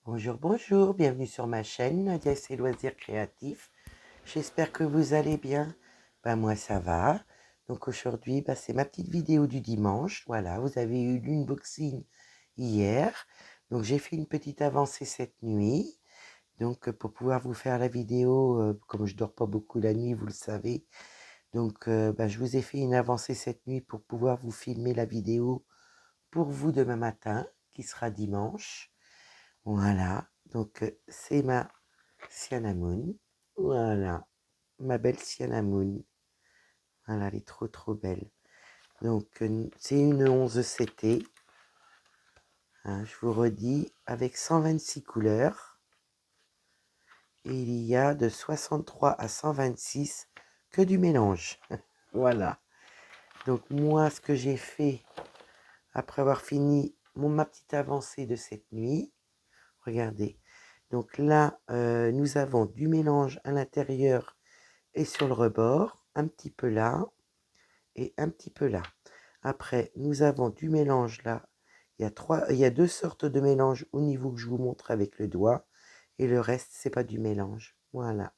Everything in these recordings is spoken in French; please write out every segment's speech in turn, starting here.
Bonjour, bonjour, bienvenue sur ma chaîne Nadia et ses loisirs créatifs. J'espère que vous allez bien. Moi ça va. Donc aujourd'hui, c'est ma petite vidéo du dimanche. Voilà, vous avez eu l'unboxing hier. Donc j'ai fait une petite avancée cette nuit. Donc pour pouvoir vous faire la vidéo, comme je dors pas beaucoup la nuit, vous le savez. Donc je vous ai fait une avancée cette nuit pour pouvoir vous filmer la vidéo pour vous demain matin, qui sera dimanche. Voilà, donc c'est ma Sienna Moon. Voilà, ma belle Sienna Moon. Voilà, elle est trop trop belle. Donc c'est une 11 CT. Hein, je vous redis, avec 126 couleurs. Et il y a de 63 à 126 que du mélange. Voilà. Donc moi, ce que j'ai fait après avoir fini ma petite avancée de cette nuit, regardez. Donc là, nous avons du mélange à l'intérieur et sur le rebord, un petit peu là et un petit peu là. Après, nous avons du mélange là. Il y a deux sortes de mélange au niveau que je vous montre avec le doigt. Et le reste, c'est pas du mélange. Voilà.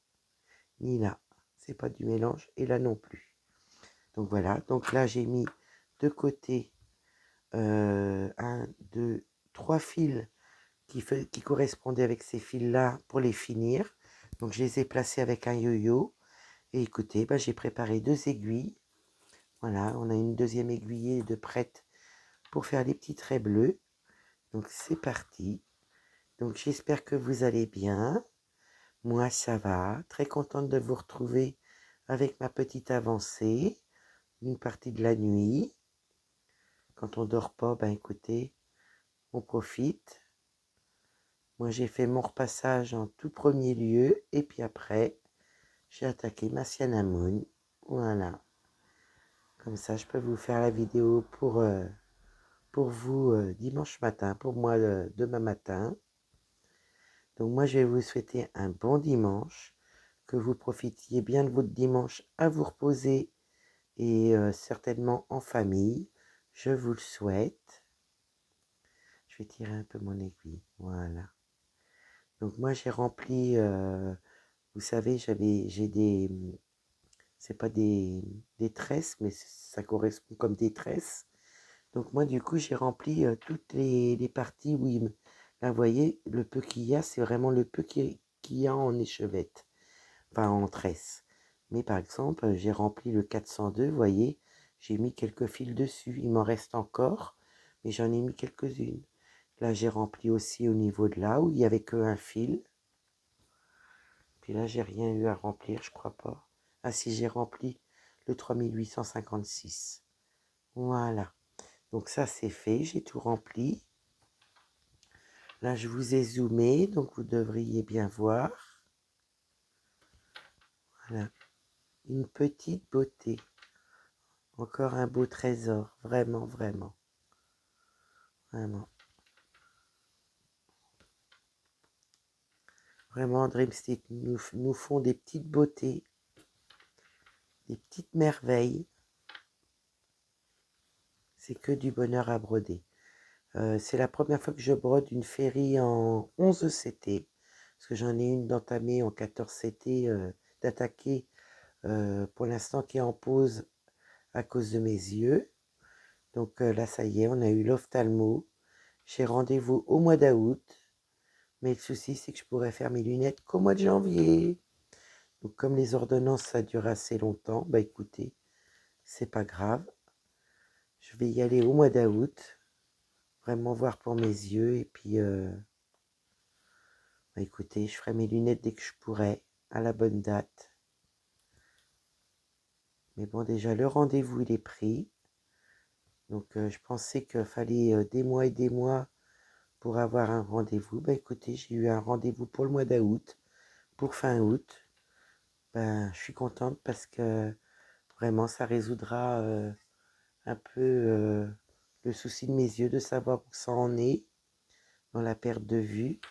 Ni là, c'est pas du mélange. Et là non plus. Donc voilà. Donc là, j'ai mis de côté 1, 2, 3 fils qui correspondaient avec ces fils-là pour les finir. Donc je les ai placés avec un yo-yo. Et écoutez, j'ai préparé 2 aiguilles. Voilà, on a une deuxième aiguillée de prête pour faire les petits traits bleus. Donc c'est parti. Donc j'espère que vous allez bien. Moi ça va. Très contente de vous retrouver avec ma petite avancée. Une partie de la nuit. Quand on dort pas, écoutez, on profite. Moi j'ai fait mon repassage en tout premier lieu. Et puis après, j'ai attaqué ma Sienna Moon. Voilà. Comme ça, je peux vous faire la vidéo pour vous dimanche matin, pour moi demain matin. Donc moi, je vais vous souhaiter un bon dimanche, que vous profitiez bien de votre dimanche à vous reposer et certainement en famille. Je vous le souhaite. Je vais tirer un peu mon aiguille. Voilà. Donc moi, j'ai rempli, vous savez, j'ai des, c'est pas des tresses, mais ça correspond comme des tresses. Donc moi, du coup, j'ai rempli toutes les parties où là, vous voyez, le peu qu'il y a, c'est vraiment le peu qu'il y a en échevette, enfin en tresse. Mais par exemple, j'ai rempli le 402, vous voyez, j'ai mis quelques fils dessus. Il m'en reste encore, mais j'en ai mis quelques-unes. Là, j'ai rempli aussi au niveau de là, où il n'y avait qu'un fil. Puis là, j'ai rien eu à remplir, je crois pas. Ah si, j'ai rempli le 3856. Voilà. Donc ça, c'est fait, j'ai tout rempli. Là, je vous ai zoomé, donc vous devriez bien voir. Voilà, une petite beauté. Encore un beau trésor, vraiment, vraiment. Vraiment. Vraiment, Dreamstick nous font des petites beautés, des petites merveilles. C'est que du bonheur à broder. C'est la première fois que je brode une féerie en 11 CT. Parce que j'en ai une d'entamée en 14 CT, d'attaquer pour l'instant qui est en pause à cause de mes yeux. Donc là, ça y est, on a eu l'ophtalmo. J'ai rendez-vous au mois d'août. Mais le souci, c'est que je pourrais faire mes lunettes qu'au mois de janvier. Donc comme les ordonnances, ça dure assez longtemps, écoutez, c'est pas grave. Je vais y aller au mois d'août. Vraiment voir pour mes yeux. Et puis, écoutez, je ferai mes lunettes dès que je pourrai, à la bonne date. Mais bon, déjà, le rendez-vous, il est pris. Donc je pensais qu'il fallait des mois et des mois pour avoir un rendez-vous. Écoutez, j'ai eu un rendez-vous pour le mois d'août, pour fin août. Je suis contente parce que vraiment, ça résoudra un peu le souci de mes yeux, de savoir où ça en est dans la perte de vue.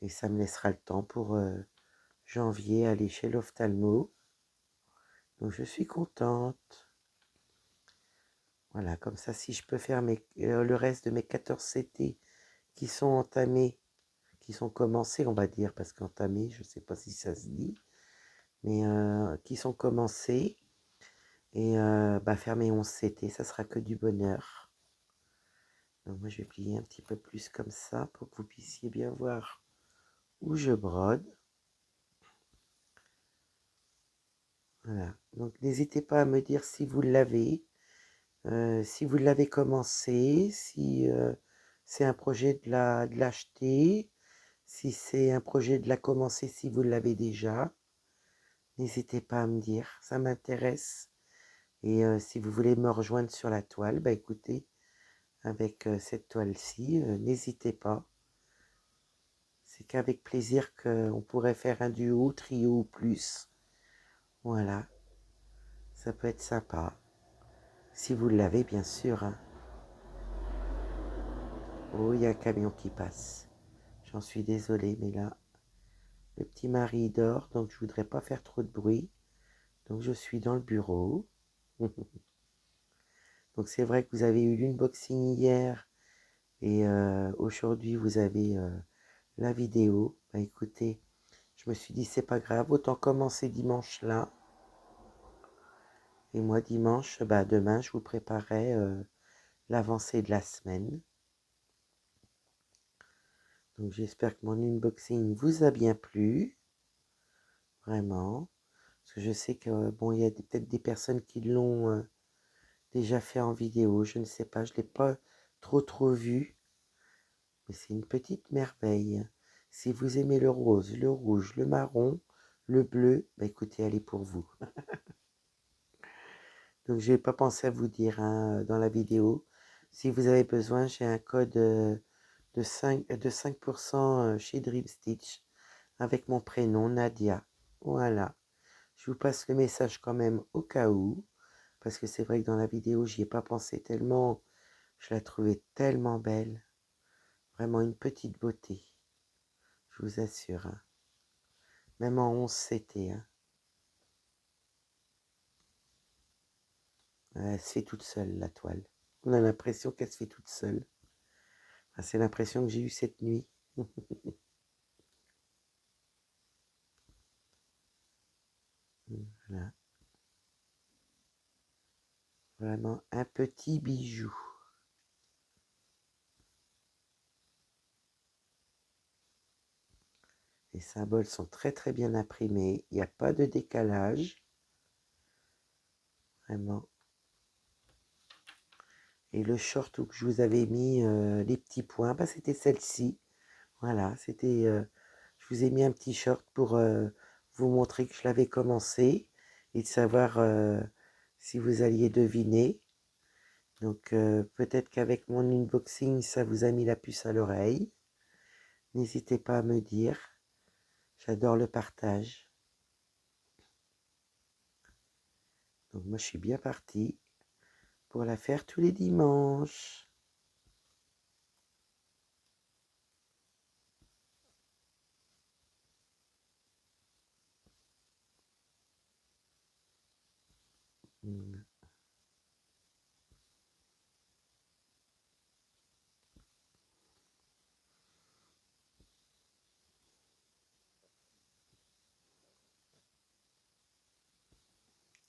Et ça me laissera le temps pour janvier aller chez l'ophtalmo. Donc je suis contente. Voilà, comme ça, si je peux faire le reste de mes 14 CT qui sont entamés, qui sont commencés, on va dire, parce qu'entamés, je ne sais pas si ça se dit, mais qui sont commencés. Et faire mes 11 CT, ça sera que du bonheur. Donc moi, je vais plier un petit peu plus comme ça pour que vous puissiez bien voir où je brode. Voilà. Donc n'hésitez pas à me dire si vous l'avez, si vous l'avez commencé, si c'est un projet de l'acheter, si c'est un projet de la commencer, si vous l'avez déjà. N'hésitez pas à me dire, ça m'intéresse. Et si vous voulez me rejoindre sur la toile, bah écoutez, avec cette toile-ci, n'hésitez pas. C'est qu'avec plaisir qu'on pourrait faire un duo, trio ou plus. Voilà, ça peut être sympa. Si vous l'avez, bien sûr. Hein. Oh, il y a un camion qui passe. J'en suis désolée, mais là, le petit mari dort, donc je voudrais pas faire trop de bruit. Donc je suis dans le bureau. Donc c'est vrai que vous avez eu l'unboxing hier et aujourd'hui vous avez la vidéo. Bah écoutez, je me suis dit c'est pas grave, autant commencer dimanche là. Et moi dimanche, bah demain je vous préparerai l'avancée de la semaine. Donc j'espère que mon unboxing vous a bien plu. Vraiment. Parce que je sais que bon, il y a peut-être des personnes qui l'ont déjà fait en vidéo. Je ne sais pas, je ne l'ai pas trop vu. Mais c'est une petite merveille. Si vous aimez le rose, le rouge, le marron, le bleu, bah écoutez, elle est pour vous. Donc je n'ai pas pensé à vous dire hein, dans la vidéo. Si vous avez besoin, j'ai un code de 5% chez Dream Stitch avec mon prénom Nadia. Voilà. Je vous passe le message quand même au cas où. Parce que c'est vrai que dans la vidéo, j'y ai pas pensé tellement. Je la trouvais tellement belle. Vraiment une petite beauté. Je vous assure. Hein. Même en 11 CT. Hein. Elle se fait toute seule, la toile. On a l'impression qu'elle se fait toute seule. Enfin, c'est l'impression que j'ai eue cette nuit. Voilà. Vraiment un petit bijou. Les symboles sont très bien imprimés. Il n'y a pas de décalage. Vraiment. Et le short où je vous avais mis les petits points, bah, c'était celle-ci. Voilà, c'était. Je vous ai mis un petit short pour vous montrer que je l'avais commencé et de savoir si vous alliez deviner. Donc peut-être qu'avec mon unboxing, ça vous a mis la puce à l'oreille. N'hésitez pas à me dire. J'adore le partage. Donc moi, je suis bien partie pour la faire tous les dimanches.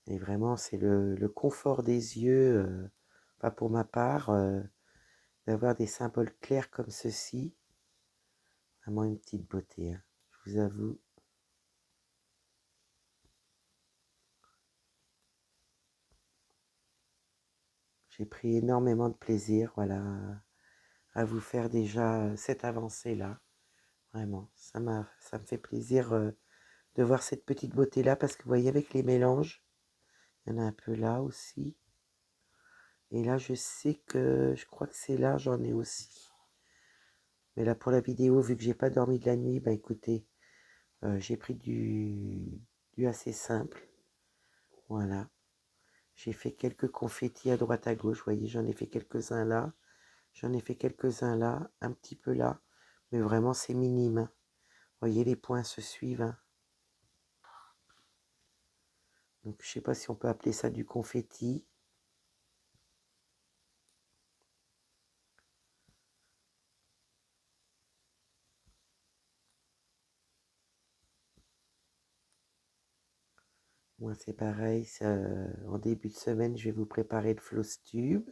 Et vraiment, c'est le confort des yeux, pas pour ma part, d'avoir des symboles clairs comme ceci. Vraiment une petite beauté, hein, je vous avoue. J'ai pris énormément de plaisir, voilà, à vous faire déjà cette avancée-là. Vraiment, ça me fait plaisir de voir cette petite beauté-là, parce que vous voyez, avec les mélanges, il y en a un peu là aussi. Et là, je sais que, je crois que c'est là, j'en ai aussi. Mais là, pour la vidéo, vu que j'ai pas dormi de la nuit, bah écoutez, j'ai pris du assez simple. Voilà. J'ai fait quelques confettis à droite à gauche. Vous voyez, j'en ai fait quelques-uns là. J'en ai fait quelques-uns là, un petit peu là. Mais vraiment, c'est minime. Hein. Vous voyez, les points se suivent. Hein. Donc, je sais pas si on peut appeler ça du confetti. Moi, c'est pareil. En début de semaine, je vais vous préparer le floss tube.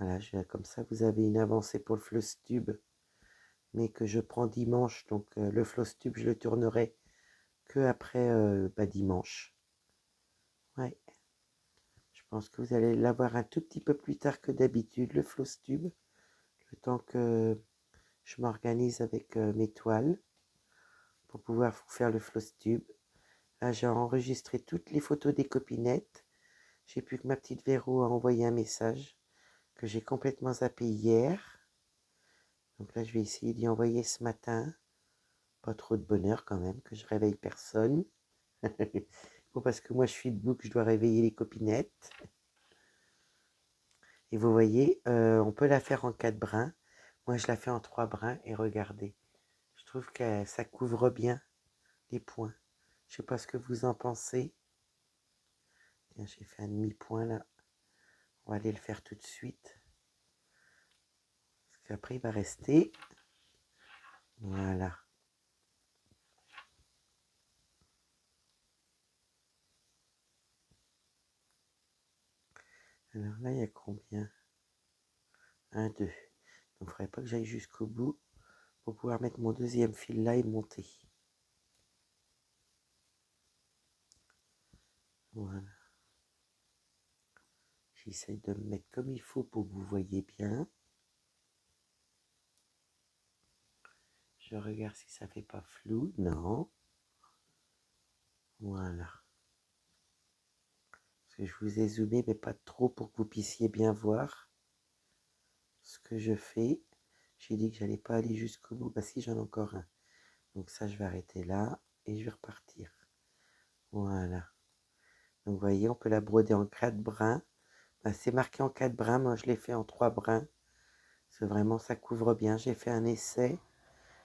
Voilà, comme ça, vous avez une avancée pour le floss tube, mais que je prends dimanche. Donc, le floss tube, je le tournerai que après dimanche. Ouais. Je pense que vous allez l'avoir un tout petit peu plus tard que d'habitude, le floss tube. Le temps que je m'organise avec mes toiles pour pouvoir vous faire le floss tube. Là, j'ai enregistré toutes les photos des copinettes. J'ai plus que ma petite Véro à envoyer un message que j'ai complètement zappé hier. Donc là, je vais essayer d'y envoyer ce matin. Pas trop de bonheur quand même, que je réveille personne. Bon, parce que moi, je suis debout, que je dois réveiller les copinettes. Et vous voyez, on peut la faire en 4 brins. Moi, je la fais en 3 brins. Et regardez, je trouve que ça couvre bien les points. Je sais pas ce que vous en pensez. Tiens, j'ai fait un demi-point là. On va aller le faire tout de suite. Parce qu'après, il va rester. Voilà. Alors là, il y a combien? 1, 2. Donc, il ne faudrait pas que j'aille jusqu'au bout pour pouvoir mettre mon deuxième fil là et monter. Voilà. J'essaye de me mettre comme il faut pour que vous voyez bien. Je regarde si ça fait pas flou. Non. Voilà. Parce que je vous ai zoomé, mais pas trop pour que vous puissiez bien voir ce que je fais. J'ai dit que j'allais pas aller jusqu'au bout. Bah si, j'en ai encore un. Donc ça, je vais arrêter là et je vais repartir. Voilà. Donc vous voyez, on peut la broder en 4 brins. Bah, c'est marqué en 4 brins. Moi, je l'ai fait en 3 brins. C'est vraiment, ça couvre bien. J'ai fait un essai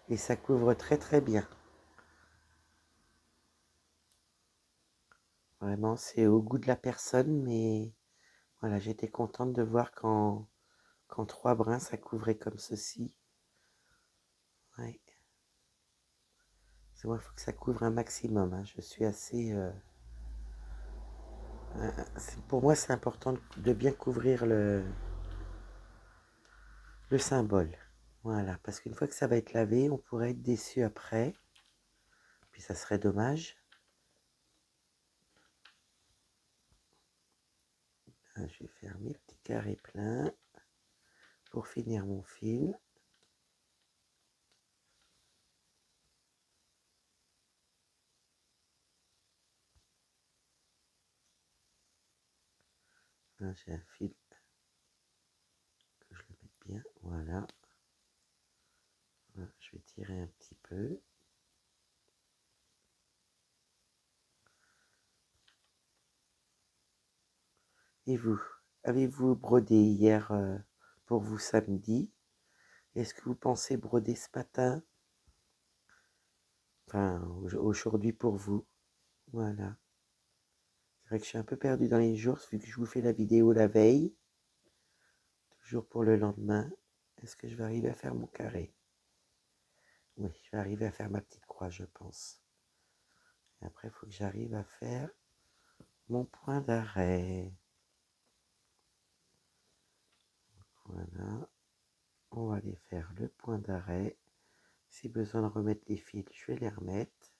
et ça couvre très très bien. Vraiment, c'est au goût de la personne, mais voilà, j'étais contente de voir qu'en 3 brins, ça couvrait comme ceci. Ouais. Moi, il faut que ça couvre un maximum. Hein. Je suis assez... pour moi, c'est important de bien couvrir le symbole. Voilà, parce qu'une fois que ça va être lavé, on pourrait être déçu après. Puis ça serait dommage. Là, je vais faire mes petits carrés pleins pour finir mon fil. Là, j'ai un fil que je le mette bien. Voilà. Voilà. Je vais tirer un petit peu. Et vous, avez-vous brodé hier pour vous samedi? Est-ce que vous pensez broder ce matin? Enfin, aujourd'hui pour vous. Voilà. C'est vrai que je suis un peu perdue dans les jours, vu que je vous fais la vidéo la veille. Toujours pour le lendemain. Est-ce que je vais arriver à faire mon carré? Oui, je vais arriver à faire ma petite croix, je pense. Et après, il faut que j'arrive à faire mon point d'arrêt. Voilà. On va aller faire le point d'arrêt. Si besoin de remettre les fils, je vais les remettre.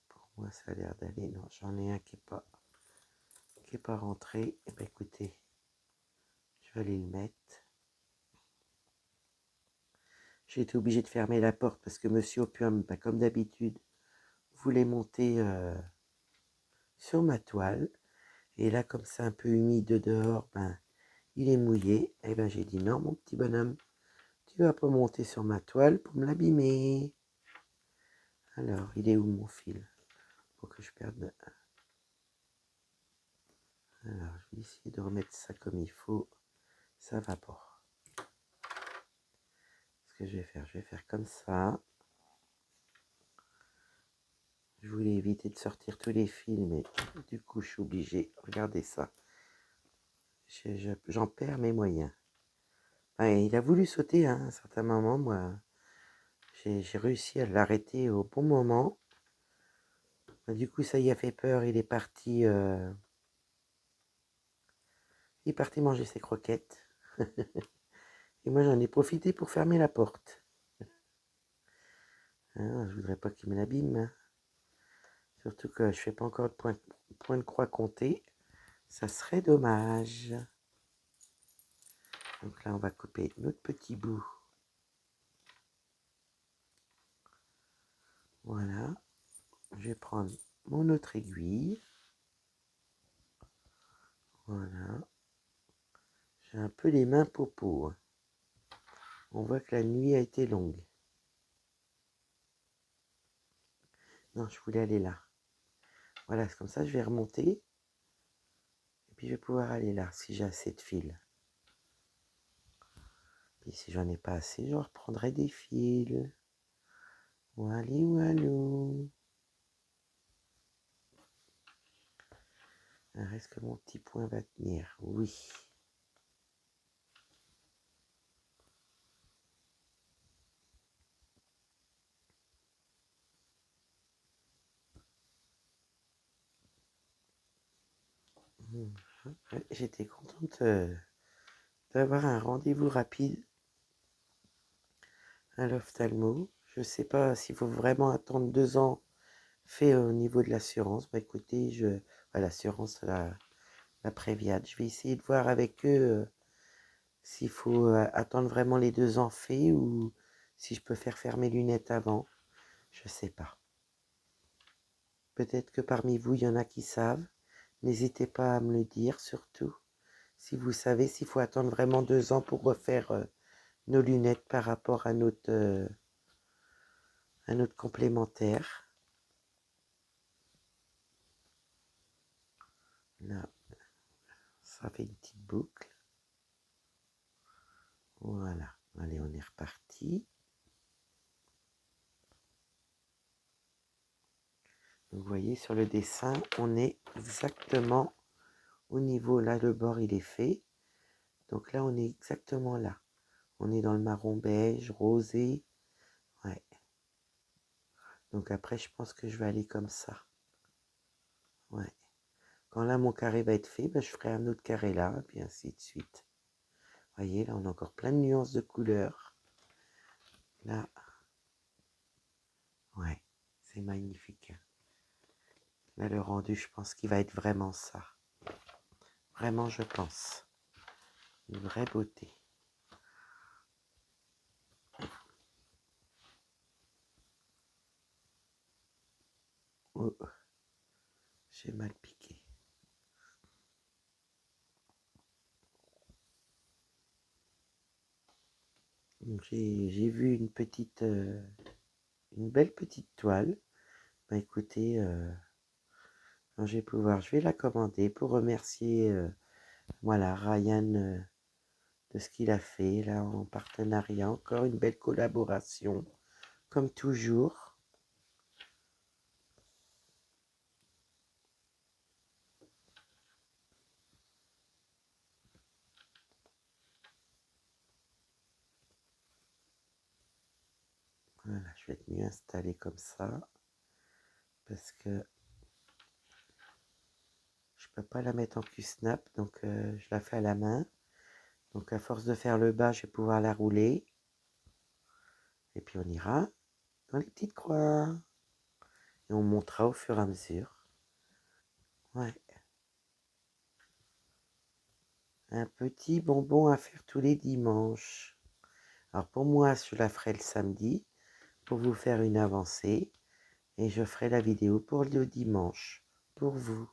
Pour moi, ça a l'air d'aller. Non, j'en ai un qui n'est pas rentré. Eh bien, écoutez, je vais aller le mettre. J'ai été obligée de fermer la porte parce que Monsieur Opium, comme d'habitude, voulait monter sur ma toile. Et là, comme c'est un peu humide dehors, il est mouillé. Et j'ai dit non, mon petit bonhomme, tu vas pas monter sur ma toile pour me l'abîmer. Alors, il est où mon fil? Pour que je perde. Alors, je vais essayer de remettre ça comme il faut. Ça va pas. Ce que je vais faire comme ça. Je voulais éviter de sortir tous les fils, mais du coup, je suis obligée. Regardez ça. J'en perds mes moyens. Il a voulu sauter à un certain moment, moi. J'ai réussi à l'arrêter au bon moment. Du coup, ça y a fait peur, il est parti manger ses croquettes. Et moi, j'en ai profité pour fermer la porte. Hein, je voudrais pas qu'il me l'abîme. Hein. Surtout que je fais pas encore de point de croix compté. Ça serait dommage. Donc là, on va couper notre petit bout. Voilà. Je vais prendre mon autre aiguille. Voilà. J'ai un peu les mains popo. On voit que la nuit a été longue. Non, je voulais aller là. Voilà, c'est comme ça, je vais remonter. Et puis, je vais pouvoir aller là, si j'ai assez de fils. Puis, si j'en ai pas assez, je reprendrai des fils. Wally walou. Est-ce que mon petit point va tenir? Oui. J'étais contente d'avoir un rendez-vous rapide à l'ophtalmo. Je ne sais pas s'il faut vraiment attendre 2 ans fait au niveau de l'assurance. Bah écoutez, l'assurance, la Préviat, je vais essayer de voir avec eux s'il faut attendre vraiment les 2 ans faits ou si je peux faire mes lunettes avant. Je ne sais pas. Peut-être que parmi vous, il y en a qui savent. N'hésitez pas à me le dire, surtout. Si vous savez s'il faut attendre vraiment 2 ans pour refaire nos lunettes par rapport à notre complémentaire. Là, ça fait une petite boucle. Voilà. Allez, on est reparti. Vous voyez, sur le dessin, on est exactement au niveau, là, le bord, il est fait. Donc là, on est exactement là. On est dans le marron beige, rosé. Ouais. Donc après, je pense que je vais aller comme ça. Ouais. Quand là, mon carré va être fait, ben, je ferai un autre carré là, et puis ainsi de suite. Vous voyez, là, on a encore plein de nuances de couleurs. Là, ouais, c'est magnifique. Là, le rendu, je pense qu'il va être vraiment ça. Vraiment, je pense. Une vraie beauté. Oh, j'ai mal piqué. J'ai vu une belle petite toile. Bah écoutez, quand je vais pouvoir, je vais la commander pour remercier voilà, Ryan de ce qu'il a fait là en partenariat. Encore une belle collaboration, comme toujours. Voilà, je vais être mieux installé comme ça parce que je peux pas la mettre en Q-snap, donc je la fais à la main. Donc à force de faire le bas, je vais pouvoir la rouler. Et puis on ira dans les petites croix. Et on montera au fur et à mesure. Ouais. Un petit bonbon à faire tous les dimanches. Alors pour moi, je la ferai le samedi pour vous faire une avancée. Et je ferai la vidéo pour le dimanche. Pour vous.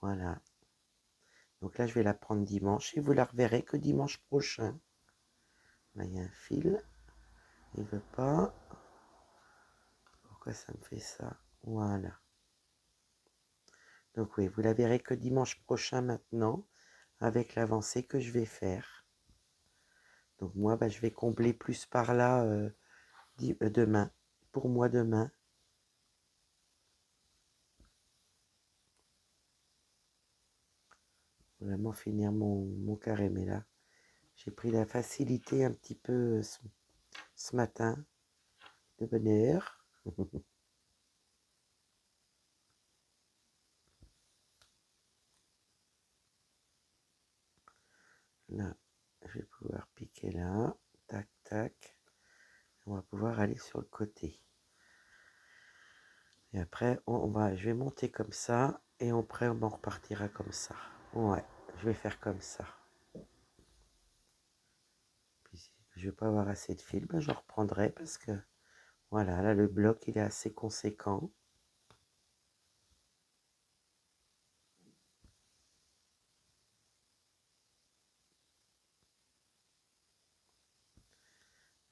Voilà. Donc là, je vais la prendre dimanche et vous la reverrez que dimanche prochain. Là, il y a un fil. Il ne veut pas. Pourquoi ça me fait ça? Voilà. Donc oui, vous la verrez que dimanche prochain maintenant, avec l'avancée que je vais faire. Donc moi, bah, je vais combler plus par là demain. Pour moi, demain. Vraiment finir mon carré. Mais là, j'ai pris la facilité un petit peu ce matin. De bonne heure. Là, je vais pouvoir piquer là. Tac, tac. On va pouvoir aller sur le côté. Et après, je vais monter comme ça. Et après, on repartira comme ça. Ouais, je vais faire comme ça. Puis, si je vais pas avoir assez de fil, ben, je reprendrai parce que, voilà, là, le bloc, il est assez conséquent.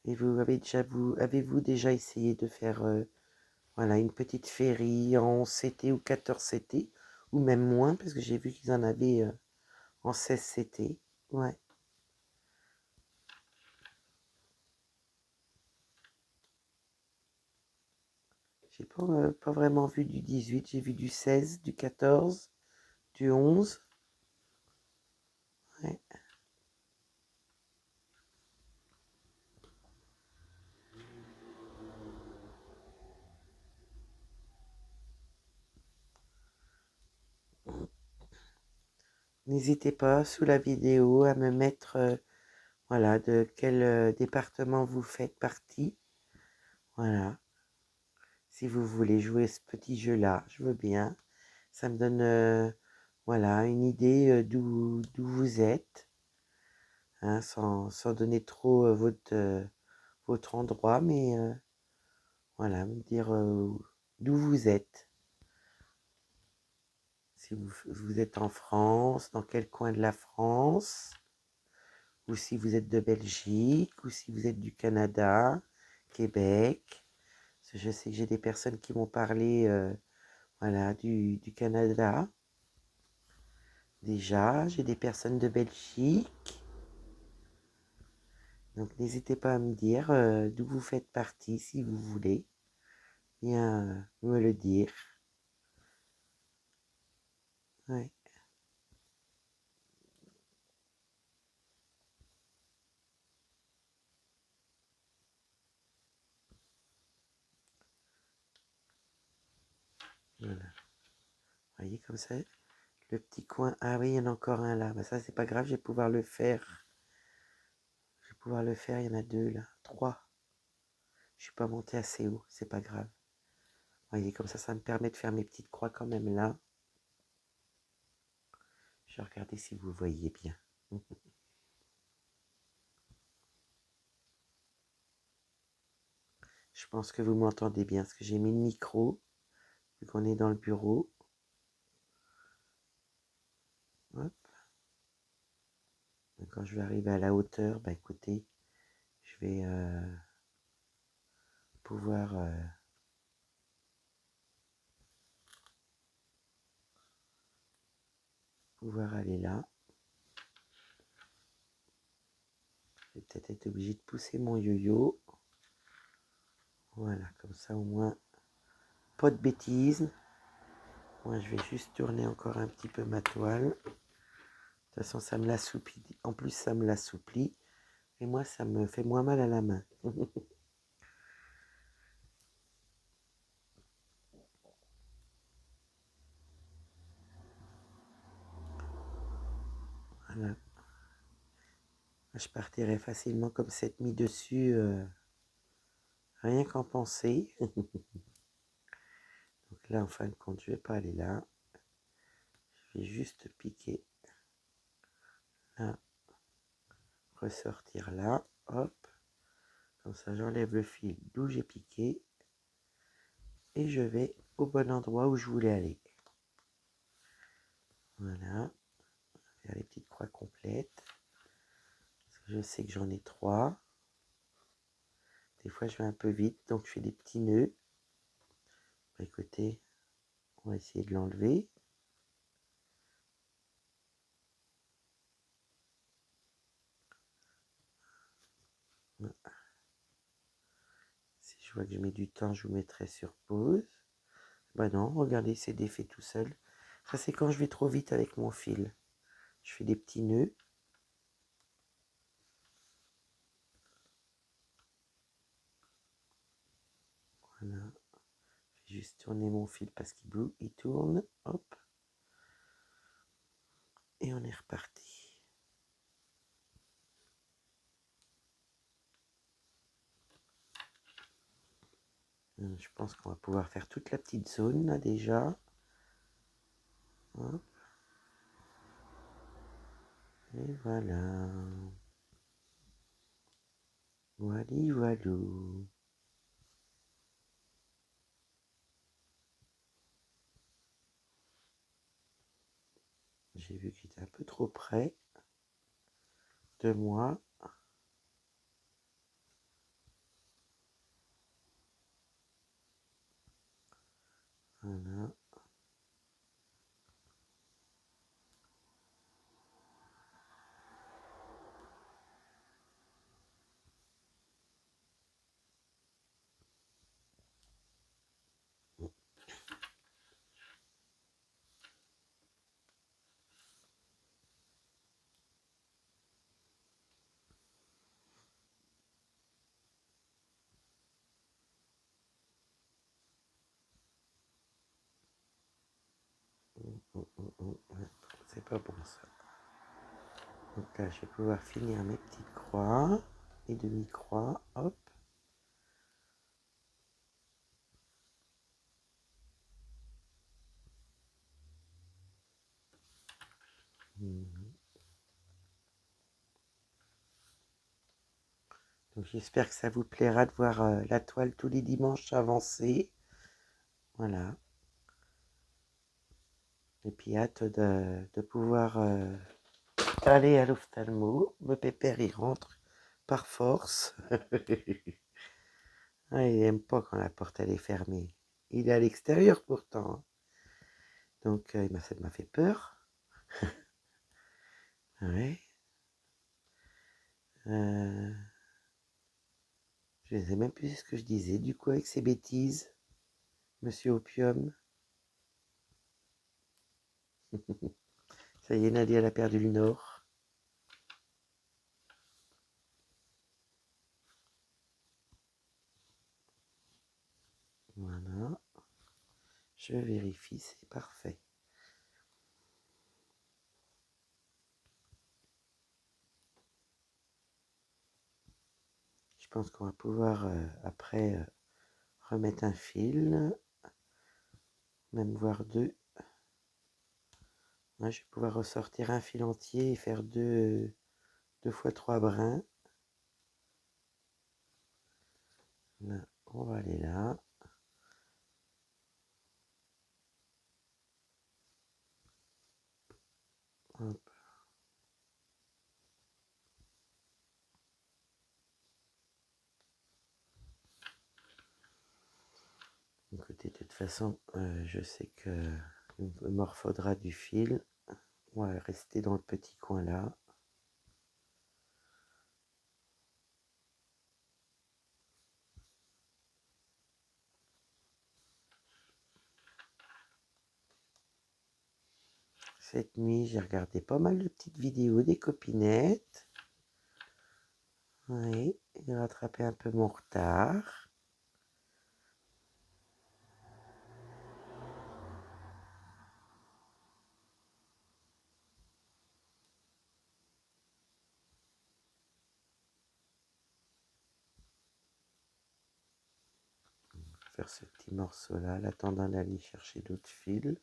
Et avez-vous déjà essayé de faire voilà, une petite féerie en CT ou 14 CT, ou même moins, parce que j'ai vu qu'ils en avaient en 16 CT. Ouais. J'ai pas vraiment vu du 18, j'ai vu du 16, du 14, du 11. Ouais. N'hésitez pas sous la vidéo à me mettre voilà, de quel département vous faites partie. Voilà. Si vous voulez jouer ce petit jeu-là, je veux bien. Ça me donne voilà, une idée d'où vous êtes, hein, sans donner trop votre endroit, mais voilà, me dire d'où vous êtes. Si vous êtes en France, dans quel coin de la France, ou si vous êtes de Belgique, ou si vous êtes du Canada, Québec. Parce que je sais que j'ai des personnes qui m'ont parlé voilà, du Canada. Déjà, j'ai des personnes de Belgique. Donc n'hésitez pas à me dire d'où vous faites partie si vous voulez bien me le dire. Ouais, voilà. Vous voyez comme ça, le petit coin. Ah oui, il y en a encore un là. Bah, ça, c'est pas grave, je vais pouvoir le faire. Je vais pouvoir le faire, il y en a deux là. Trois. Je suis pas montée assez haut, c'est pas grave. Vous voyez, comme ça me permet de faire mes petites croix quand même là. Je vais regarder si vous voyez bien. Je pense que vous m'entendez bien, parce que j'ai mis le micro, vu qu'on est dans le bureau. Hop. Donc, quand je vais arriver à la hauteur, bah écoutez, je vais pouvoir aller là. Je vais peut-être être obligé de pousser mon yo-yo. Voilà, comme ça au moins, pas de bêtises. Moi, je vais juste tourner encore un petit peu ma toile. De toute façon, ça me l'assouplit. En plus, ça me l'assouplit. Et moi, ça me fait moins mal à la main. Voilà. Je partirai facilement comme cette mis dessus, rien qu'en penser. Donc là, en fin de compte, je vais pas aller là. Je vais juste piquer là, ressortir là, hop. Comme ça, j'enlève le fil d'où j'ai piqué. Et je vais au bon endroit où je voulais aller. Voilà. Faire les petites croix complètes. Parce que je sais que j'en ai 3. Des fois, je vais un peu vite, donc je fais des petits nœuds. Bah, écoutez, on va essayer de l'enlever. Si je vois que je mets du temps, je vous mettrai sur pause. Bah non, regardez, c'est défait tout seul. Ça, c'est quand je vais trop vite avec mon fil. Je fais des petits nœuds. Voilà. Je vais juste tourner mon fil parce qu'il tourne. Hop. Et on est reparti. Je pense qu'on va pouvoir faire toute la petite zone là déjà. Hop. Et voilà. Voili voilou. J'ai vu qu'il était un peu trop près de moi. Voilà. Ouais, c'est pas bon ça. Donc là, je vais pouvoir finir mes petites croix, mes demi-croix, hop. Donc j'espère que ça vous plaira de voir la toile tous les dimanches avancer. Voilà. Et puis hâte de pouvoir aller à l'ophtalmo. Le pépère, il rentre par force. Ah, il n'aime pas quand la porte elle est fermée. Il est à l'extérieur pourtant. Donc ça m'a fait peur. Ouais. Je ne sais même plus ce que je disais du coup avec ces bêtises. Monsieur Opium. Ça y est, Nadia, elle a perdu le nord. Voilà. Je vérifie, c'est parfait. Je pense qu'on va pouvoir après remettre un fil, même voir deux. Ouais, je vais pouvoir ressortir un fil entier et faire deux fois trois brins. Là, on va aller là. Hop. Écoutez, de toute façon, je sais que il me faudra du fil. On va rester dans le petit coin là. Cette nuit, j'ai regardé pas mal de petites vidéos des copinettes. Oui, j'ai rattrapé un peu mon retard. Faire ce petit morceau là, en attendant d'aller chercher d'autres fils.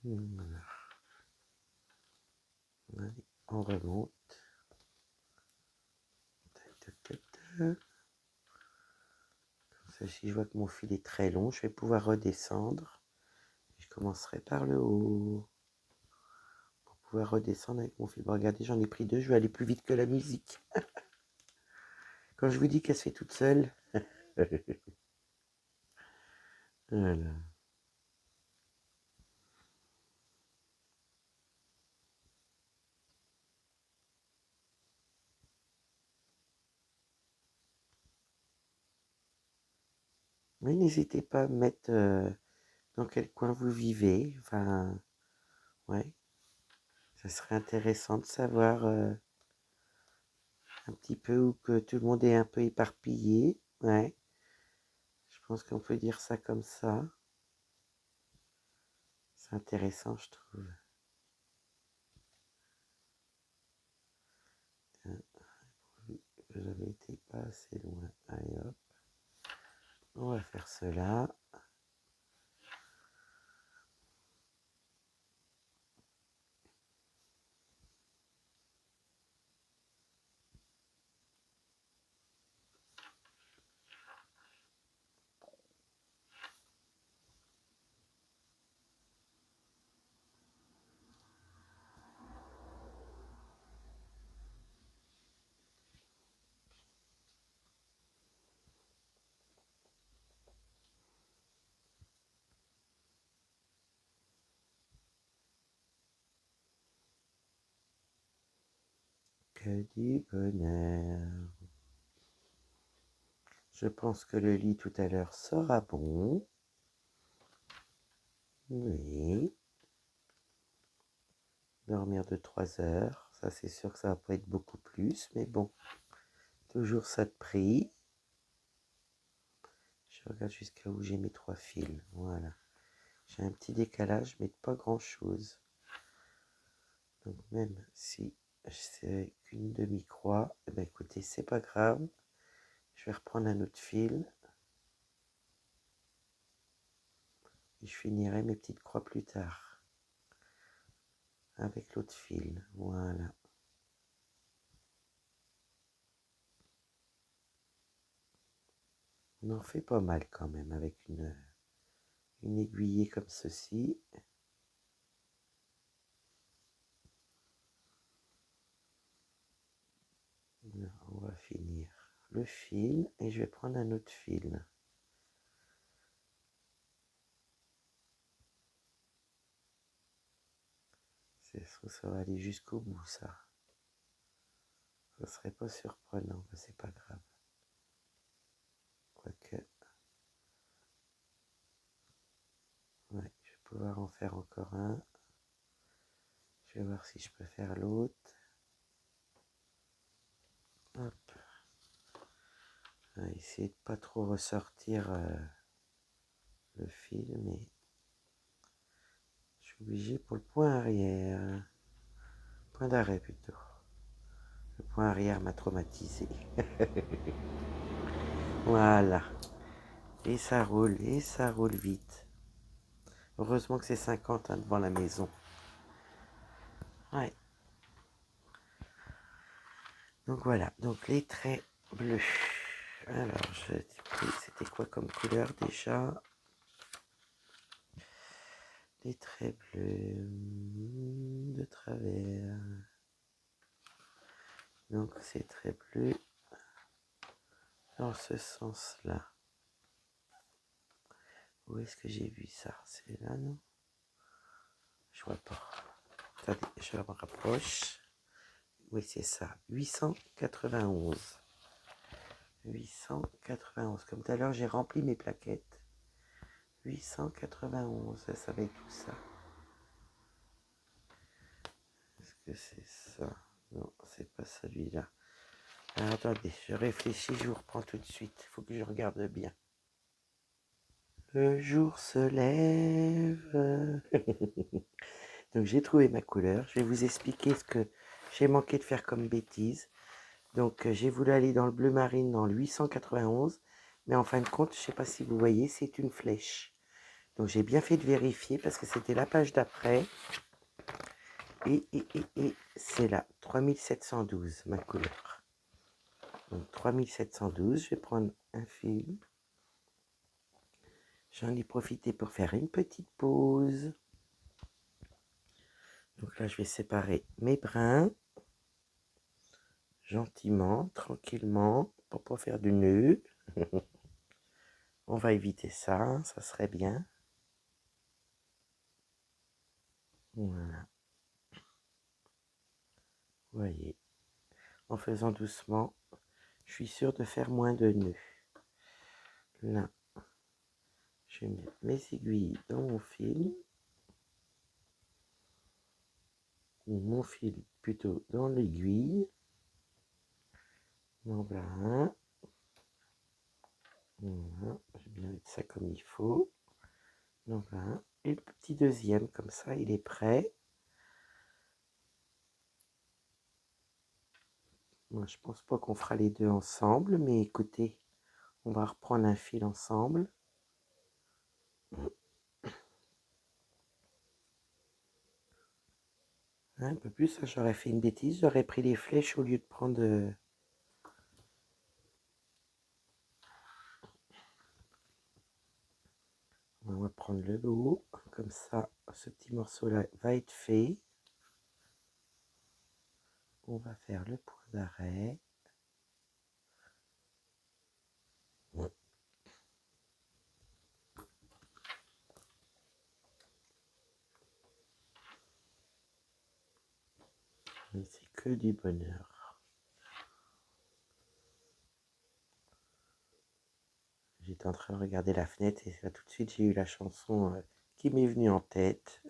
Voilà. Allez, on remonte. Tac, tac, tac, tac. Comme ça, si je vois que mon fil est très long, je vais pouvoir redescendre. Je commencerai par le haut. Pour pouvoir redescendre avec mon fil. Bon, regardez, j'en ai pris deux, je vais aller plus vite que la musique. Quand je vous dis qu'elle se fait toute seule. Voilà. Mais n'hésitez pas à me mettre dans quel coin vous vivez. Enfin, ouais, ça serait intéressant de savoir un petit peu où que tout le monde est un peu éparpillé. Ouais, je pense qu'on peut dire ça comme ça. C'est intéressant, je trouve. Vous avez été pas assez loin. Allez hop, on va faire cela. Que du bonheur. Je pense que le lit tout à l'heure sera bon. Oui. Dormir de 3 heures. Ça, c'est sûr que ça va pas être beaucoup plus. Mais bon, toujours ça de prix. Je regarde jusqu'à où j'ai mes 3 fils. Voilà. J'ai un petit décalage, mais pas grand-chose. Donc même si c'est qu'une demi-croix, eh ben écoutez, c'est pas grave. Je vais reprendre un autre fil. Et je finirai mes petites croix plus tard. Avec l'autre fil. Voilà. On en fait pas mal quand même avec une aiguillée comme ceci. Là, on va finir le fil et je vais prendre un autre fil. Ça va aller jusqu'au bout, ça. Ça serait pas surprenant, mais c'est pas grave. Quoique. Ouais, je vais pouvoir en faire encore un. Je vais voir si je peux faire l'autre. Hop. On va essayer de pas trop ressortir le fil, mais je suis obligé pour le point arrière. Point d'arrêt plutôt. Le point arrière m'a traumatisé. Voilà. Et ça roule vite. Heureusement que c'est 50 hein, devant la maison. Ouais. Donc voilà, donc les traits bleus. Alors, c'était quoi comme couleur déjà? Les traits bleus de travers. Donc ces traits bleus dans ce sens-là. Où est-ce que j'ai vu ça? C'est là, non? Je vois pas. Attendez, je me rapproche. Oui, c'est ça. 891. 891. Comme tout à l'heure, j'ai rempli mes plaquettes. 891. Ça va être tout ça. Est-ce que c'est ça? Non, c'est pas celui-là. Alors, attendez, je réfléchis, je vous reprends tout de suite. Il faut que je regarde bien. Le jour se lève. Donc j'ai trouvé ma couleur. Je vais vous expliquer ce que j'ai manqué de faire comme bêtise. Donc j'ai voulu aller dans le bleu marine dans le 891. Mais en fin de compte, je ne sais pas si vous voyez, c'est une flèche. Donc j'ai bien fait de vérifier parce que c'était la page d'après. Et c'est là, 3712, ma couleur. Donc 3712, je vais prendre un fil. J'en ai profité pour faire une petite pause. Donc là, je vais séparer mes brins. Gentiment, tranquillement, pour pas faire du nœud. On va éviter ça, ça serait bien. Voilà. Vous voyez, en faisant doucement, je suis sûre de faire moins de nœuds. Là, Je vais mettre mes aiguilles dans mon fil. Ou mon fil plutôt dans l'aiguille. Donc voilà un. Voilà, je vais bien mettre ça comme il faut. Donc voilà. Et le petit deuxième, comme ça, il est prêt. Moi, je pense pas qu'on fera les deux ensemble, mais écoutez, on va reprendre un fil ensemble. Un peu plus, j'aurais fait une bêtise, j'aurais pris les flèches au lieu de prendre... On va prendre le haut, comme ça, ce petit morceau-là va être fait. On va faire le point d'arrêt. Mais c'est que du bonheur. J'étais en train de regarder la fenêtre et là tout de suite j'ai eu la chanson qui m'est venue en tête.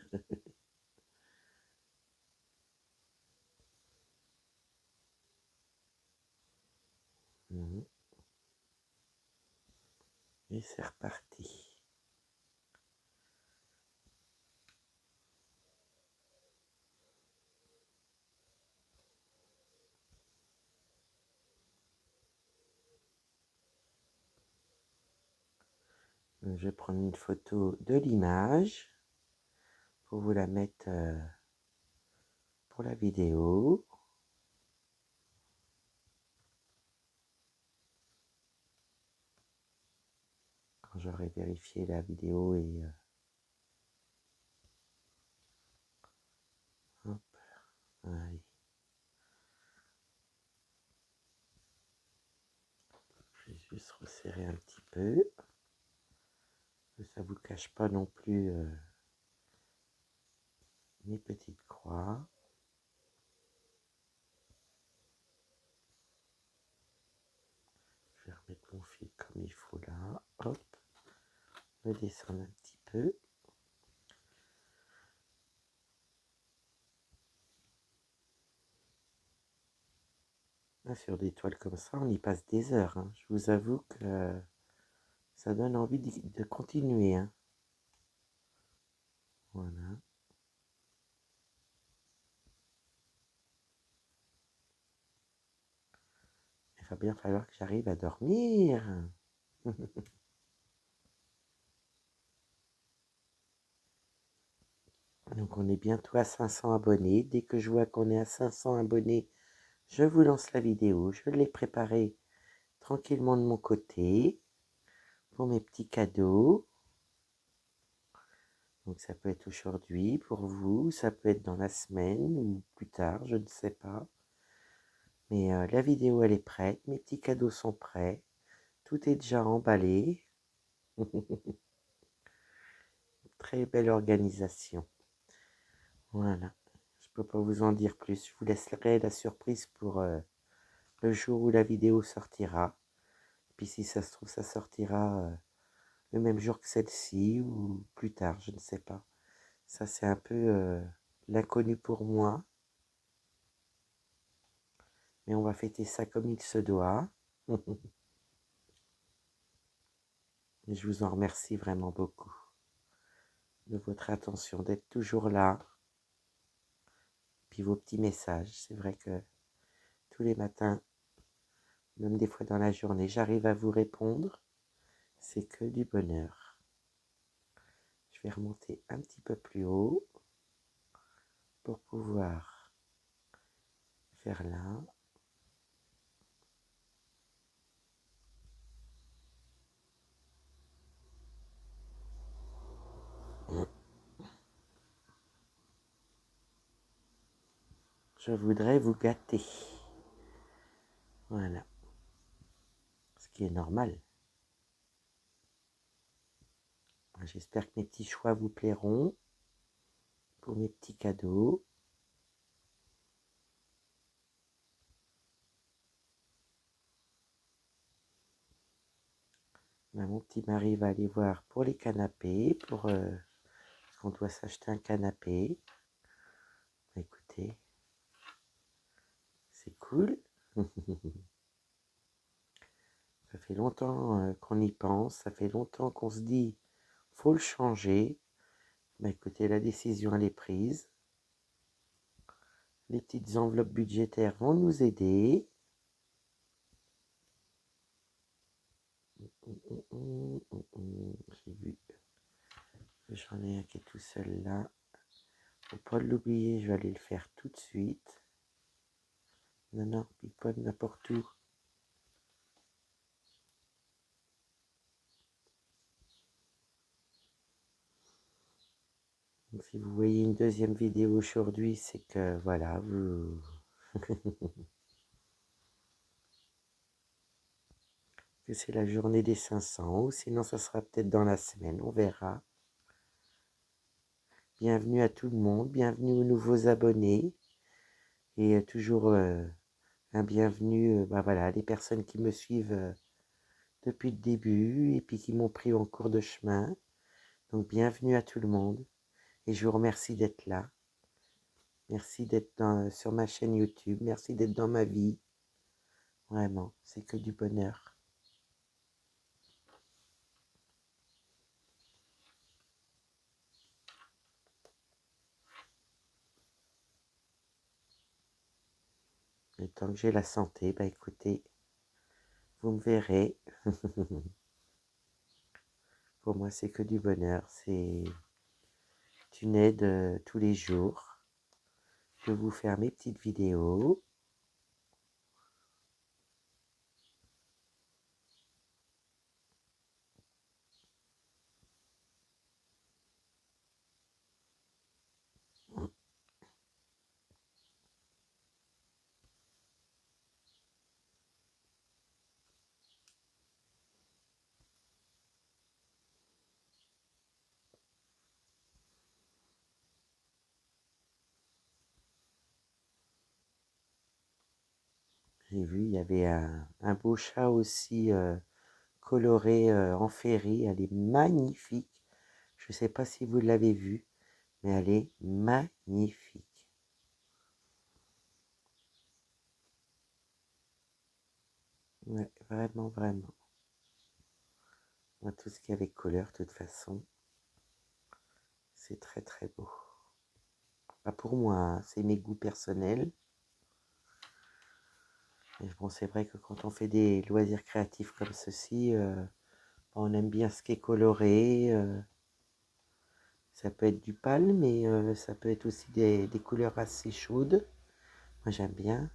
Et c'est reparti. Je vais prendre une photo de l'image pour vous la mettre pour la vidéo. Quand j'aurai vérifié la vidéo et... hop, allez. Je vais juste resserrer un petit peu. Que ça ne vous cache pas non plus mes petites croix. Je vais remettre mon fil comme il faut là. Hop. Je vais descendre un petit peu. Là, sur des toiles comme ça, on y passe des heures. Hein. Je vous avoue que ça donne envie de continuer. Hein. Voilà. Il va bien falloir que j'arrive à dormir. Donc on est bientôt à 500 abonnés. Dès que je vois qu'on est à 500 abonnés, je vous lance la vidéo. Je l'ai préparée tranquillement de mon côté pour mes petits cadeaux. Donc ça peut être aujourd'hui pour vous, ça peut être dans la semaine ou plus tard, je ne sais pas. Mais la vidéo elle est prête, mes petits cadeaux sont prêts. Tout est déjà emballé. Très belle organisation. Voilà. Je ne peux pas vous en dire plus. Je vous laisserai la surprise pour le jour où la vidéo sortira. Puis si ça se trouve, ça sortira le même jour que celle-ci ou plus tard, je ne sais pas. Ça, c'est un peu l'inconnu pour moi. Mais on va fêter ça comme il se doit. Et je vous en remercie vraiment beaucoup de votre attention, d'être toujours là. Puis vos petits messages. C'est vrai que tous les matins, même des fois dans la journée, j'arrive à vous répondre. C'est que du bonheur. Je vais remonter un petit peu plus haut pour pouvoir faire là. Je voudrais vous gâter. Voilà. Ce qui est normal. J'espère que mes petits choix vous plairont pour mes petits cadeaux. Mon petit mari va aller voir pour les canapés, parce qu'on doit s'acheter un canapé. Écoutez, c'est cool. Ça fait longtemps qu'on y pense, ça fait longtemps qu'on se dit, faut le changer. Écoutez, la décision elle est prise. Les petites enveloppes budgétaires vont nous aider. J'ai vu, j'en ai un qui est tout seul là. Faut pas l'oublier, je vais aller le faire tout de suite. Non, pique pas de n'importe où. Donc, si vous voyez une deuxième vidéo aujourd'hui, c'est que voilà, vous... que c'est la journée des 500, ou sinon ça sera peut-être dans la semaine, on verra. Bienvenue à tout le monde, bienvenue aux nouveaux abonnés, et toujours un bienvenue, voilà, les personnes qui me suivent depuis le début, et puis qui m'ont pris en cours de chemin. Donc bienvenue à tout le monde, et je vous remercie d'être là. Merci d'être sur ma chaîne YouTube, merci d'être dans ma vie. Vraiment, c'est que du bonheur. Et tant que j'ai la santé, écoutez, vous me verrez. Pour moi, c'est que du bonheur. C'est une aide tous les jours. Je vais vous faire mes petites vidéos. J'ai vu, il y avait un beau chat aussi coloré en ferry. Elle est magnifique. Je ne sais pas si vous l'avez vue, mais elle est magnifique. Ouais, vraiment, vraiment. Moi, tout ce qui est avec couleur, de toute façon, c'est très, très beau. Pas pour moi, hein, c'est mes goûts personnels. Mais bon, c'est vrai que quand on fait des loisirs créatifs comme ceci, on aime bien ce qui est coloré. Ça peut être du pâle, mais ça peut être aussi des couleurs assez chaudes. Moi, j'aime bien.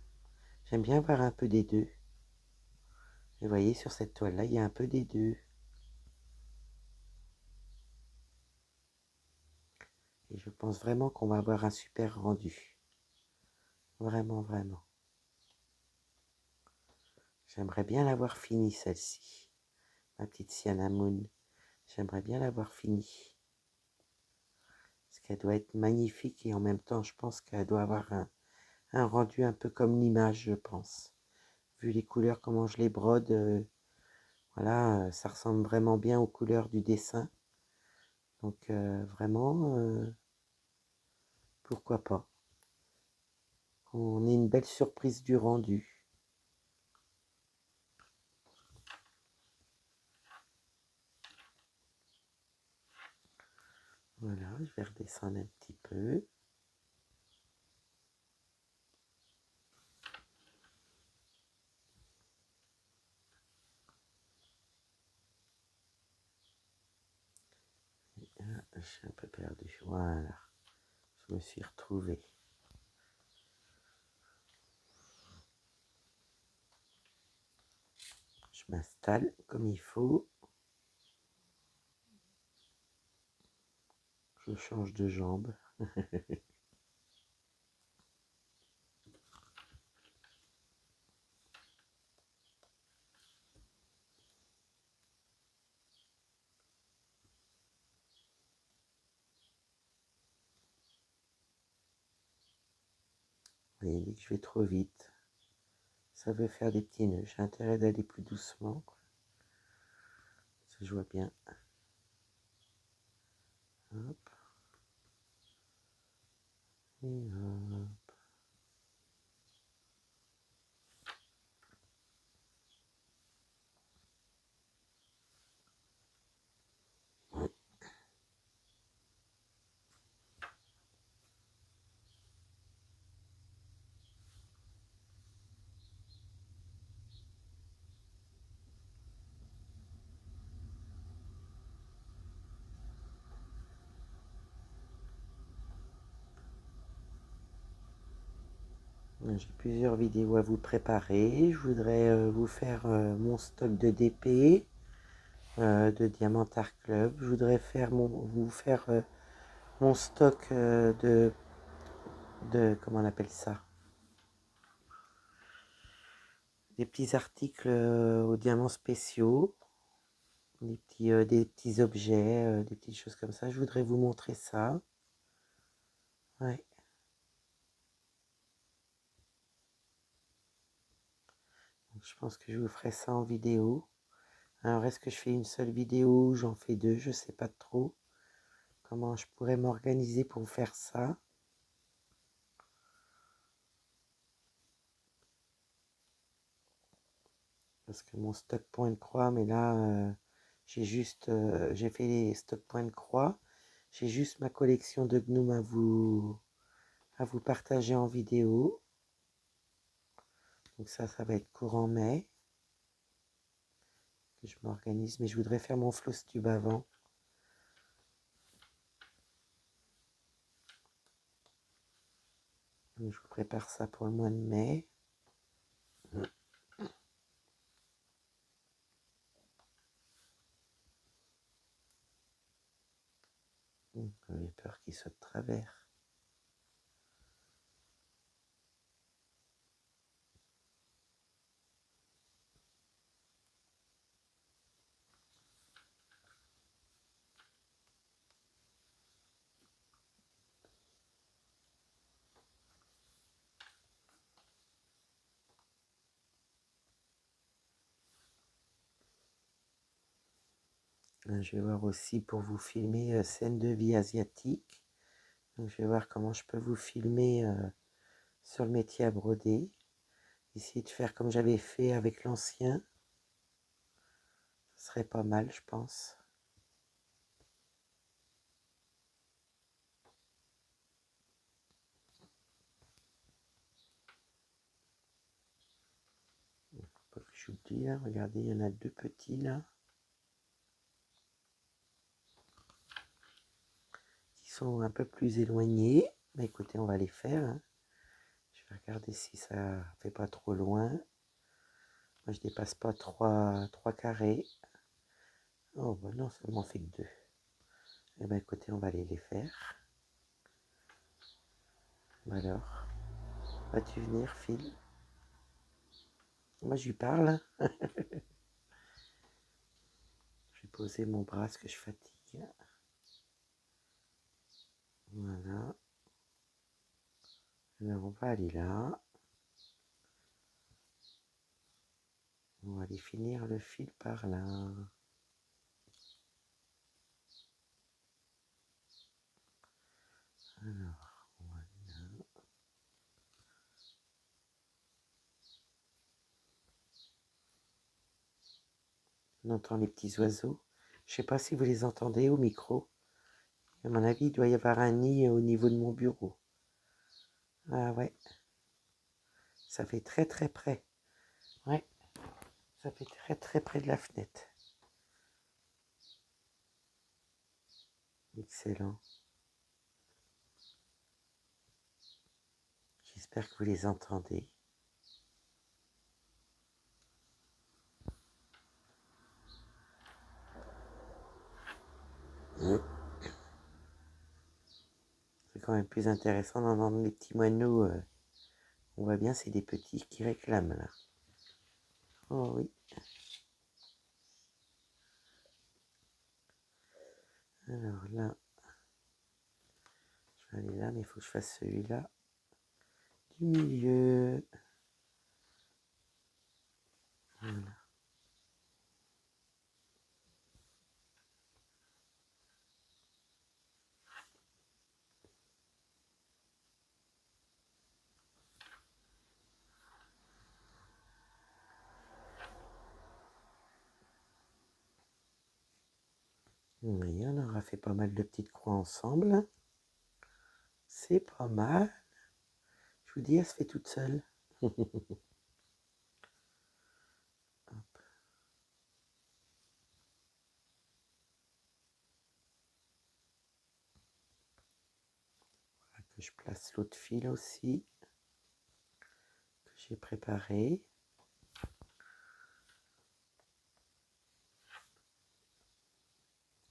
J'aime bien avoir un peu des deux. Et vous voyez, sur cette toile-là, il y a un peu des deux. Et je pense vraiment qu'on va avoir un super rendu. Vraiment, vraiment. J'aimerais bien l'avoir fini, celle-ci. Ma petite Sienna Moon. J'aimerais bien l'avoir finie. Parce qu'elle doit être magnifique et en même temps, je pense qu'elle doit avoir un rendu un peu comme l'image, je pense. Vu les couleurs, comment je les brode, voilà, ça ressemble vraiment bien aux couleurs du dessin. Donc vraiment, pourquoi pas. On ait une belle surprise du rendu. Voilà, je vais redescendre un petit peu. Je suis un peu perdu. Voilà, je me suis retrouvé. Je m'installe comme il faut. Je change de jambe. Vous voyez, dès que je vais trop vite, ça veut faire des petits nœuds. J'ai intérêt d'aller plus doucement. Je vois bien. Hop. Et hop. J'ai plusieurs vidéos à vous préparer. Je voudrais vous faire mon stock de DP, de Diamantart Club. Je voudrais vous faire mon stock comment on appelle ça? Des petits articles aux diamants spéciaux, des petits objets, des petites choses comme ça. Je voudrais vous montrer ça. Ouais. Donc, je pense que je vous ferai ça en vidéo. Alors, est-ce que je fais une seule vidéo ou j'en fais deux? Je sais pas trop comment je pourrais m'organiser pour faire ça. Parce que mon stock point de croix, mais là, j'ai fait les stocks point de croix. J'ai juste ma collection de gnome à vous partager en vidéo. Donc ça va être courant mai. Que je m'organise, mais je voudrais faire mon floss tube avant. Donc je vous prépare ça pour le mois de mai. J'ai peur qu'il soit de travers. Je vais voir aussi pour vous filmer scène de vie asiatique. Donc je vais voir comment je peux vous filmer sur le métier à broder. Essayer de faire comme j'avais fait avec l'ancien. Ce serait pas mal, je pense. Faut pas que j'oublie là. Regardez, il y en a deux petits là. Qui sont un peu plus éloignés. Mais écoutez, on va les faire. Hein. Je vais regarder si ça fait pas trop loin. Moi, je dépasse pas 3 carrés. Oh, bah non, ça m'en fait que 2. Eh ben, écoutez, on va aller les faire. Alors, vas-tu venir, Phil? Moi, je lui parle. Je vais poser mon bras parce que je fatigue. Voilà. Alors, on va aller là. On va aller finir le fil par là. Alors, on va aller là. On entend les petits oiseaux. Je ne sais pas si vous les entendez au micro. À mon avis, il doit y avoir un nid au niveau de mon bureau. Ah ouais. Ça fait très très près. Ouais. Ça fait très très près de la fenêtre. Excellent. J'espère que vous les entendez. C'est quand même plus intéressant d'entendre les petits moineaux. On voit bien, c'est des petits qui réclament là. Oh oui. Alors là, je vais aller là, mais il faut que je fasse celui-là du milieu. Voilà. Oui, on aura fait pas mal de petites croix ensemble. C'est pas mal. Je vous dis, elle se fait toute seule. Que je place l'autre fil aussi que j'ai préparé.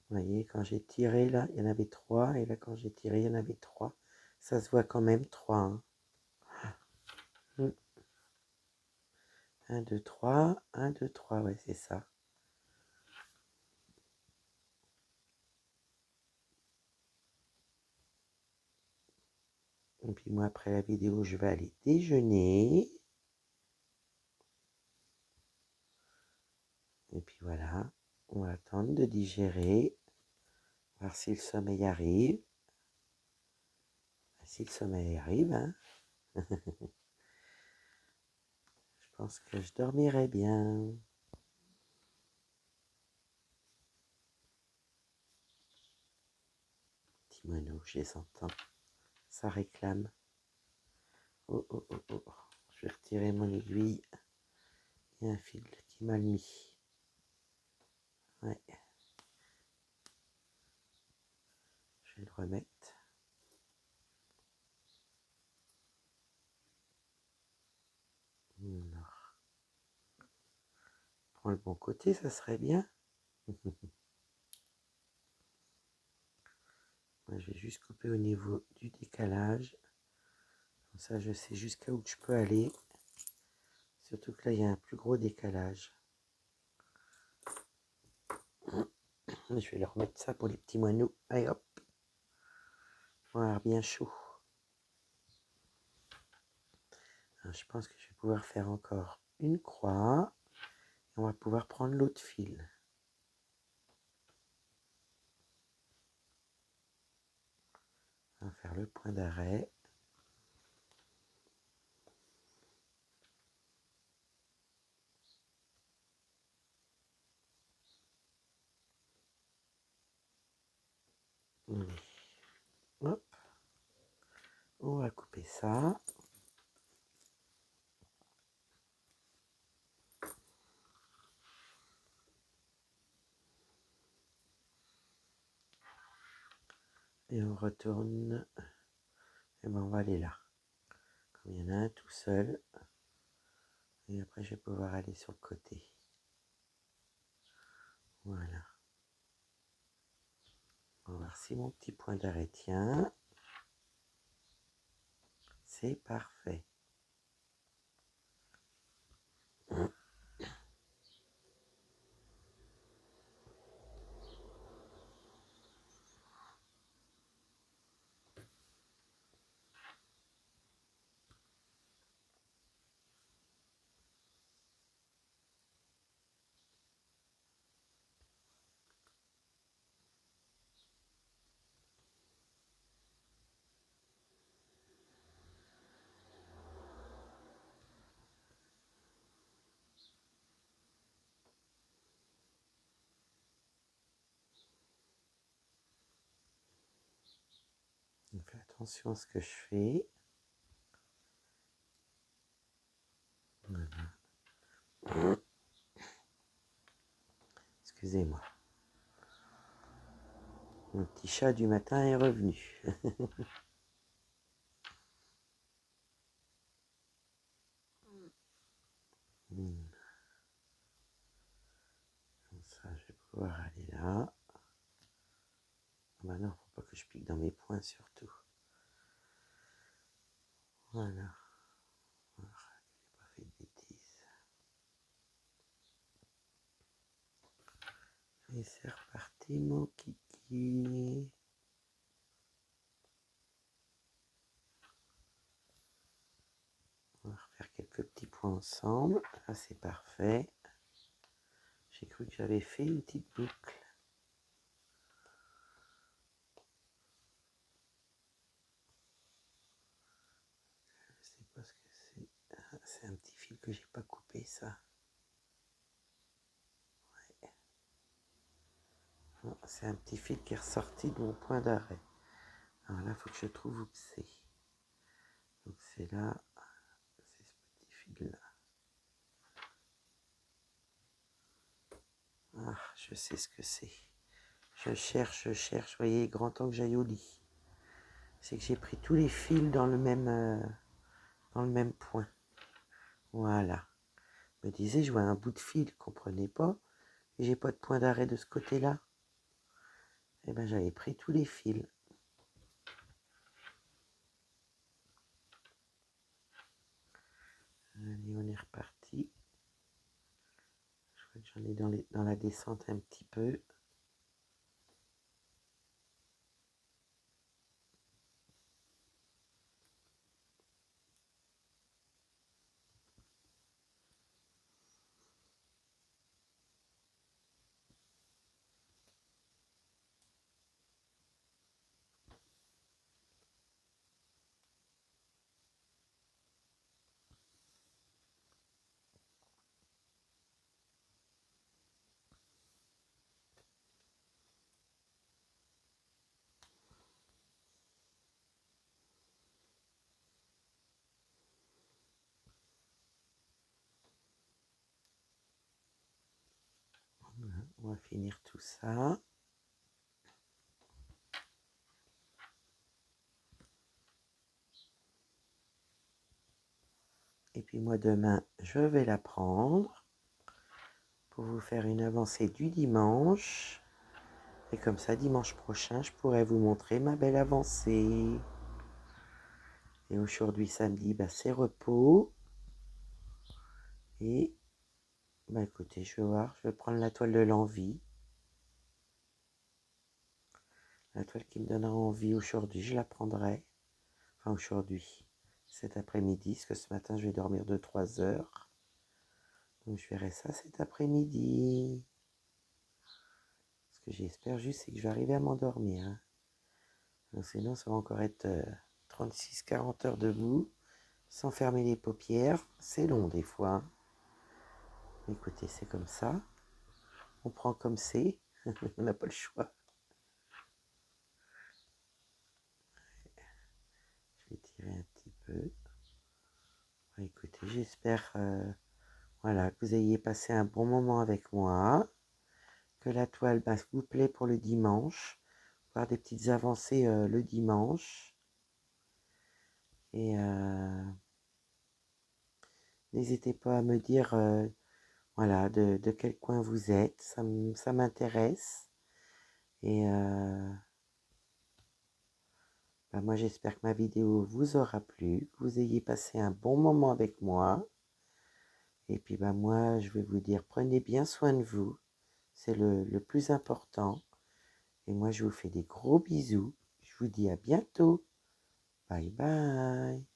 Vous voyez, quand j'ai tiré là, il y en avait 3, et là quand j'ai tiré, il y en avait 3. Ça se voit quand même 3. 1, 2, 3, 1, 2, 3, ouais, c'est ça. Et puis moi, après la vidéo, je vais aller déjeuner. Et puis voilà, on va attendre de digérer, voir si le sommeil arrive. Si le sommeil arrive, hein. Je pense que je dormirai bien. Petit moineau, je les entends. Ça réclame. Oh, oh, oh, oh. Je vais retirer mon aiguille. Il y a un fil qui m'a mis. Ouais. Je vais le remettre. Alors. Prends le bon côté, ça serait bien. Moi, je vais juste couper au niveau du décalage. Comme ça, je sais jusqu'à où je peux aller. Surtout que là, il y a un plus gros décalage. Je vais leur mettre ça pour les petits moineaux. Allez hop. On va avoir bien chaud. Alors, je pense que je vais pouvoir faire encore une croix. Et on va pouvoir prendre l'autre fil. On va faire le point d'arrêt. Hop. On va couper ça. Et on retourne. Et ben on va aller là. Comme il y en a un tout seul. Et après je vais pouvoir aller sur le côté. Voilà. On va voir si mon petit point d'arrêt tient. C'est parfait. On fait attention à ce que je fais. Voilà. Excusez-moi. Mon petit chat du matin est revenu. Comme ça, je vais pouvoir aller là. Bah non, faut pas que je pique dans mes poings surtout. Voilà. J'ai pas fait de bêtises. Et c'est reparti mon kiki. On va refaire quelques petits points ensemble. Là c'est parfait. J'ai cru que j'avais fait une petite boucle. Je sais pas ce que c'est. Ah, c'est un petit fil que j'ai pas coupé ça. Ouais. Non, c'est un petit fil qui est ressorti de mon point d'arrêt. Alors là, il faut que je trouve où c'est. Donc c'est là, c'est ce petit fil-là. Ah, je sais ce que c'est. Je cherche, vous voyez, grand temps que j'aille au lit. C'est que j'ai pris tous les fils dans le même point. Voilà. Je me disais, je vois un bout de fil, comprenez pas. Et j'ai pas de point d'arrêt de ce côté-là. Et ben j'avais pris tous les fils. Allez, on est reparti. Je crois que j'en ai dans la descente un petit peu. On va finir tout ça. Et puis moi demain, je vais la prendre pour vous faire une avancée du dimanche. Et comme ça, dimanche prochain, je pourrai vous montrer ma belle avancée. Et aujourd'hui, samedi, bah, c'est repos. Et bah, écoutez, je vais voir, je vais prendre la toile de l'envie. La toile qui me donnera envie aujourd'hui, je la prendrai. Enfin, aujourd'hui, cet après-midi, parce que ce matin, je vais dormir 2-3 heures. Donc, je verrai ça cet après-midi. Ce que j'espère juste, c'est que je vais arriver à m'endormir. Hein. Donc, sinon, ça va encore être 36-40 heures debout, sans fermer les paupières. C'est long, des fois. Hein. Écoutez, c'est comme ça. On prend comme c'est. On n'a pas le choix. Je vais tirer un petit peu. Écoutez, j'espère voilà, que vous ayez passé un bon moment avec moi. Que la toile vous plaît pour le dimanche. Voir des petites avancées le dimanche. Et n'hésitez pas à me dire voilà, de quel coin vous êtes. Ça m'intéresse. Et moi, j'espère que ma vidéo vous aura plu. Que vous ayez passé un bon moment avec moi. Et puis moi, je vais vous dire, prenez bien soin de vous. C'est le plus important. Et moi, je vous fais des gros bisous. Je vous dis à bientôt. Bye bye.